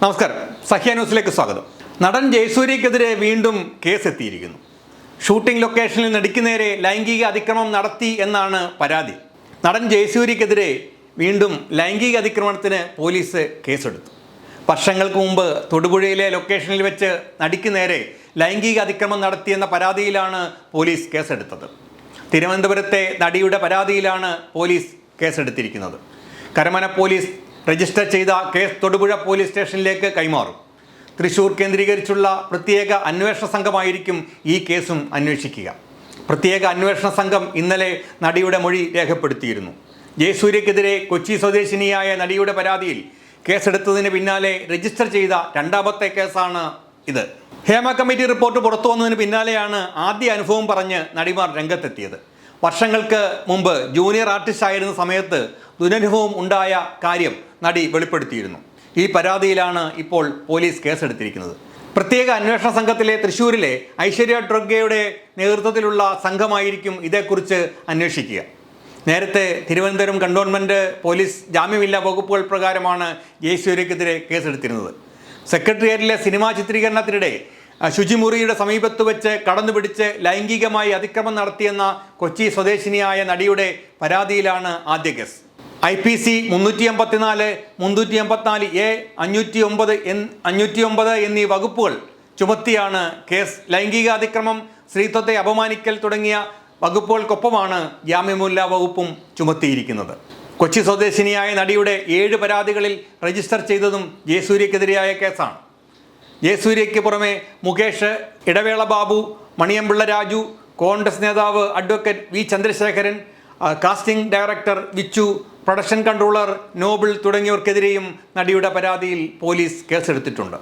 നമസ്കാരം, സഹ്യ ന്യൂസിലേക്ക് സ്വാഗതം. നടൻ ജയസൂര്യക്കെതിരെ വീണ്ടും കേസ് എത്തിയിരിക്കുന്നു. ഷൂട്ടിംഗ് ലൊക്കേഷനിൽ നടിക്ക് നേരെ ലൈംഗിക അതിക്രമം നടത്തി എന്നാണ് പരാതി. നടൻ ജയസൂര്യക്കെതിരെ വീണ്ടും ലൈംഗിക അതിക്രമണത്തിന് പോലീസ് കേസെടുത്തു. വർഷങ്ങൾക്ക് മുമ്പ് തൊടുപുഴയിലെ ലൊക്കേഷനിൽ വെച്ച് നടിക്ക് നേരെ ലൈംഗിക അതിക്രമം നടത്തിയെന്ന പരാതിയിലാണ് പോലീസ് കേസെടുത്തത്. തിരുവനന്തപുരത്തെ നടിയുടെ പരാതിയിലാണ് പോലീസ് കേസെടുത്തിരിക്കുന്നത്. കരമന പോലീസ് രജിസ്റ്റർ ചെയ്ത കേസ് തൊടുപുഴ പോലീസ് സ്റ്റേഷനിലേക്ക് കൈമാറും. തൃശൂർ കേന്ദ്രീകരിച്ചുള്ള പ്രത്യേക അന്വേഷണ സംഘമായിരിക്കും ഈ കേസും അന്വേഷിക്കുക. പ്രത്യേക അന്വേഷണ സംഘം ഇന്നലെ നടിയുടെ മൊഴി രേഖപ്പെടുത്തിയിരുന്നു. ജയസൂര്യക്കെതിരെ കൊച്ചി സ്വദേശിനിയായ നടിയുടെ പരാതിയിൽ കേസെടുത്തതിന് പിന്നാലെ രജിസ്റ്റർ ചെയ്ത രണ്ടാമത്തെ കേസാണ് ഇത്. ഹേമ കമ്മിറ്റി റിപ്പോർട്ട് പുറത്തു വന്നതിന് പിന്നാലെയാണ് ആദ്യ അനുഭവം പറഞ്ഞ് നടിമാർ രംഗത്തെത്തിയത്. വർഷങ്ങൾക്ക് മുമ്പ് ജൂനിയർ ആർട്ടിസ്റ്റ് ആയിരുന്ന സമയത്ത് ദുരനുഭവം ഉണ്ടായ കാര്യം നടി വെളിപ്പെടുത്തിയിരുന്നു. ഈ പരാതിയിലാണ് ഇപ്പോൾ പോലീസ് കേസെടുത്തിരിക്കുന്നത്. പ്രത്യേക അന്വേഷണ സംഘത്തിലെ തൃശ്ശൂരിലെ ഐശ്വര്യ ഡ്രഗ്ഗയുടെ നേതൃത്വത്തിലുള്ള സംഘമായിരിക്കും ഇതേക്കുറിച്ച് അന്വേഷിക്കുക. നേരത്തെ തിരുവനന്തപുരം കണ്ടോൺമെൻറ് പോലീസ് ജാമ്യമില്ലാ വകുപ്പുകൾ പ്രകാരമാണ് ജയസൂര്യക്കെതിരെ കേസെടുത്തിരുന്നത്. സെക്രട്ടേറിയറ്റിലെ സിനിമാ ചിത്രീകരണത്തിനിടെ ശുചിമുറിയുടെ സമീപത്ത് വെച്ച് കടന്നുപിടിച്ച് ലൈംഗികമായി അതിക്രമം നടത്തിയെന്ന കൊച്ചി സ്വദേശിനിയായ നടിയുടെ പരാതിയിലാണ് ആദ്യ കേസ്. IPC 384, 384A, 509 എന്നീ വകുപ്പുകൾ ചുമത്തിയാണ് കേസ്. ലൈംഗിക അതിക്രമം, സ്ത്രീത്വത്തെ അപമാനിക്കൽ തുടങ്ങിയ വകുപ്പുകൾക്കൊപ്പമാണ് ജാമ്യമില്ലാ വകുപ്പും ചുമത്തിയിരിക്കുന്നത്. കൊച്ചി സ്വദേശിനിയായ നടിയുടെ 7 പരാതികളിൽ രജിസ്റ്റർ ചെയ്തതും ജയസൂര്യക്കെതിരെയായ കേസാണ്. ജയസൂര്യയ്ക്ക് പുറമെ മുകേഷ്, ഇടവേള ബാബു, മണിയമ്പിള്ള രാജു, കോൺഗ്രസ് നേതാവ് advocate V Chandrasekharan, casting director Vichu, production controller Noble തുടങ്ങിയവർക്കെതിരെയും നടിയുടെ പരാതിയിൽ പോലീസ് കേസെടുത്തിട്ടുണ്ട്.